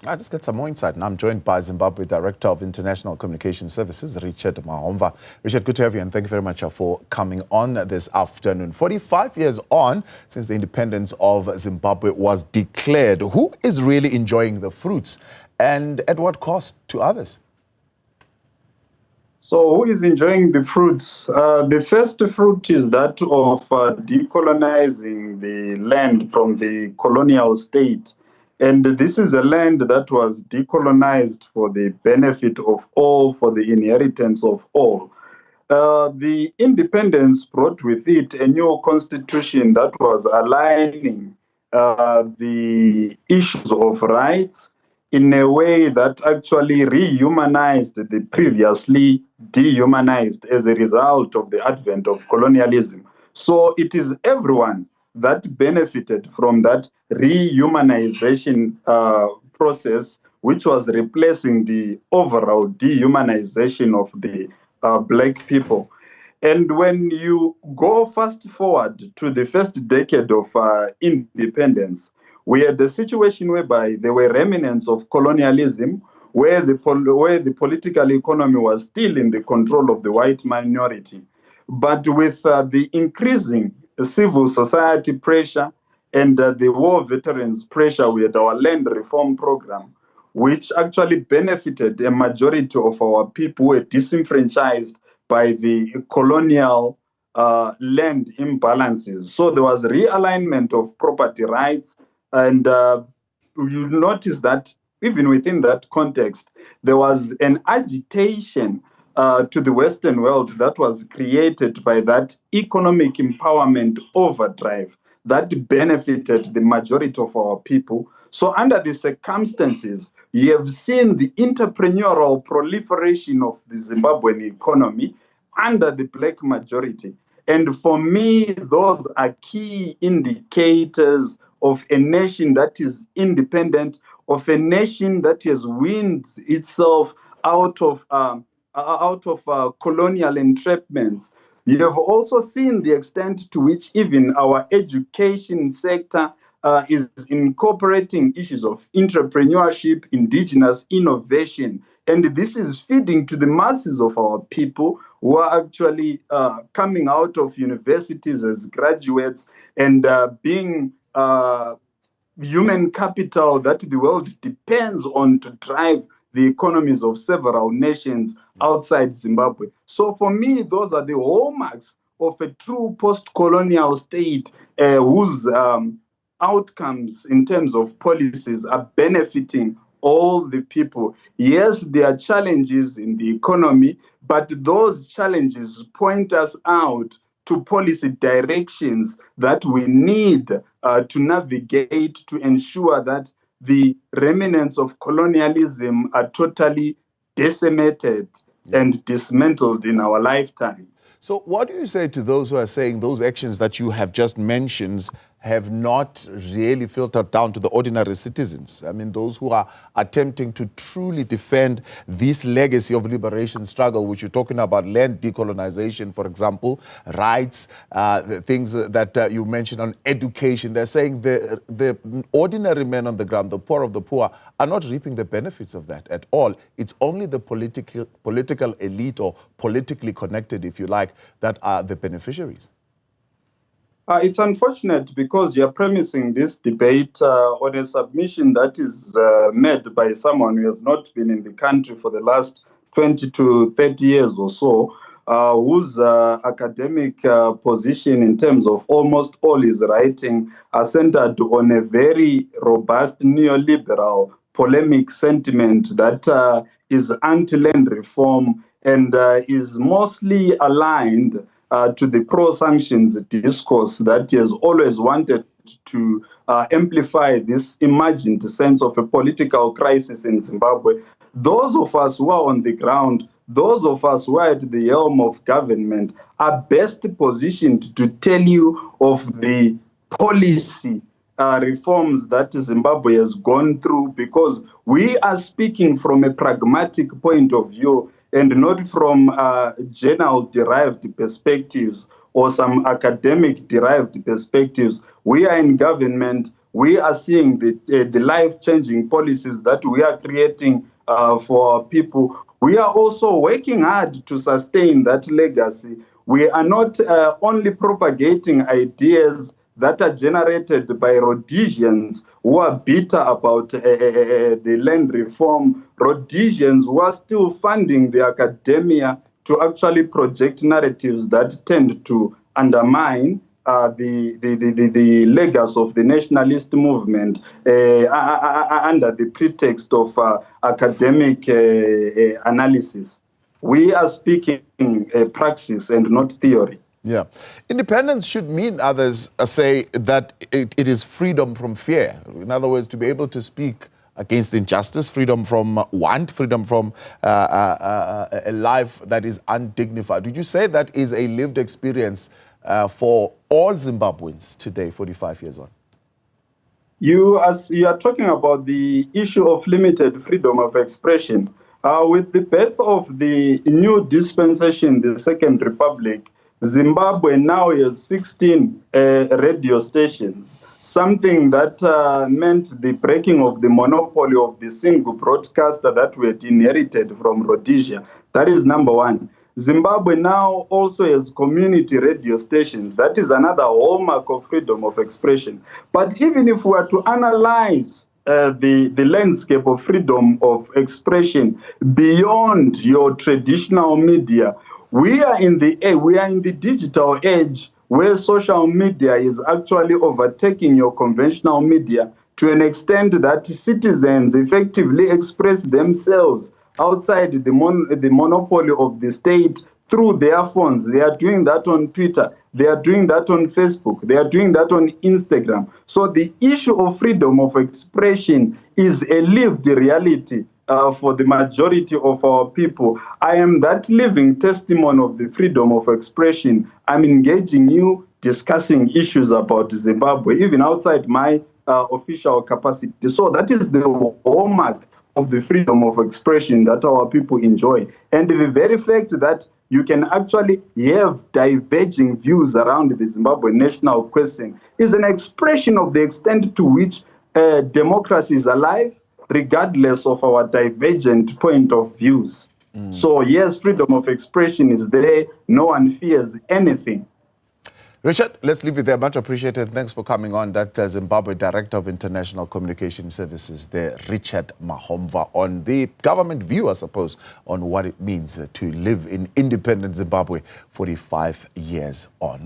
Let's get some more insight. And I'm joined by Zimbabwe Director of International Communication Services, Richard Mahomva. Richard, good to have you, and thank you very much for coming on this afternoon. 45 years on since the independence of Zimbabwe was declared. Who is really enjoying the fruits, and at what cost to others? So who is enjoying the fruits? The first fruit is that of decolonizing the land from the colonial state. And this is a land that was decolonized for the benefit of all, for the inheritance of all. The independence brought with it a new constitution that was aligning the issues of rights in a way that actually rehumanized the previously dehumanized as a result of the advent of colonialism. So it is everyone that benefited from that rehumanization process, which was replacing the overall dehumanization of the black people. And when you go fast forward to the first decade of independence, we had a situation whereby there were remnants of colonialism, where the political economy was still in the control of the white minority. But with the increasing civil society pressure and the war veterans pressure, we had our land reform program, which actually benefited a majority of our people who were disenfranchised by the colonial land imbalances. So there was realignment of property rights, and you notice that even within that context, there was an agitation to the Western world that was created by that economic empowerment overdrive that benefited the majority of our people. So under the circumstances, you have seen the entrepreneurial proliferation of the Zimbabwean economy under the black majority. And for me, those are key indicators of a nation that is independent, of a nation that has weaned itself out of colonial entrapments. You have also seen the extent to which even our education sector is incorporating issues of entrepreneurship, indigenous innovation. And this is feeding to the masses of our people who are actually coming out of universities as graduates and being human capital that the world depends on to drive the economies of several nations outside Zimbabwe. So for me, those are the hallmarks of a true post-colonial state whose outcomes in terms of policies are benefiting all the people. Yes, there are challenges in the economy, but those challenges point us out to policy directions that we need to navigate to ensure that the remnants of colonialism are totally decimated and dismantled in our lifetime. So what do you say to those who are saying those actions that you have just mentioned have not really filtered down to the ordinary citizens? I mean, those who are attempting to truly defend this legacy of liberation struggle, which you're talking about, land decolonization, for example, rights, the things that you mentioned on education. They're saying the ordinary men on the ground, the poor of the poor, are not reaping the benefits of that at all. It's only the political elite or politically connected, if you like, that are the beneficiaries. It's unfortunate because you're premising this debate on a submission that is made by someone who has not been in the country for the last 20 to 30 years or so, whose academic position in terms of almost all his writing are centered on a very robust neoliberal polemic sentiment that is anti-land reform and is mostly aligned to the pro-sanctions discourse that he has always wanted to amplify this imagined sense of a political crisis in Zimbabwe. Those of us who are on the ground, those of us who are at the helm of government are best positioned to tell you of the policy reforms that Zimbabwe has gone through, because we are speaking from a pragmatic point of view and not from journal-derived perspectives or some academic-derived perspectives. We are in government. we are seeing the life-changing policies that we are creating for our people. We are also working hard to sustain that legacy. We are not only propagating ideas that are generated by Rhodesians who are bitter about the land reform, Rhodesians who are still funding the academia to actually project narratives that tend to undermine the legacy of the nationalist movement under the pretext of academic analysis. We are speaking praxis and not theory. Yeah. Independence should mean, others say, that it is freedom from fear. In other words, to be able to speak against injustice, freedom from want, freedom from a life that is undignified. Would you say that is a lived experience for all Zimbabweans today, 45 years on? You are talking about the issue of limited freedom of expression. With the birth of the new dispensation, the Second Republic, Zimbabwe now has 16 radio stations, something that meant the breaking of the monopoly of the single broadcaster that we had inherited from Rhodesia. That is number one. Zimbabwe now also has community radio stations. That is another hallmark of freedom of expression. But even if we were to analyze the landscape of freedom of expression beyond your traditional media, we are in the digital age where social media is actually overtaking your conventional media to an extent that citizens effectively express themselves outside the monopoly of the state through their phones. They are doing that on Twitter. They are doing that on Facebook. They are doing that on Instagram. So the issue of freedom of expression is a lived reality for the majority of our people. I am that living testimony of the freedom of expression. I'm engaging you, discussing issues about Zimbabwe, even outside my official capacity. So that is the hallmark of the freedom of expression that our people enjoy. And the very fact that you can actually have diverging views around the Zimbabwe national question is an expression of the extent to which democracy is alive, regardless of our divergent point of views. So yes, freedom of expression is there. No one fears anything. Richard, let's leave it there. Much appreciated. Thanks for coming on. That Zimbabwe Director of International Communication Services there, Richard Mahomva, on the government view, I suppose, on what it means to live in independent Zimbabwe 45 years on.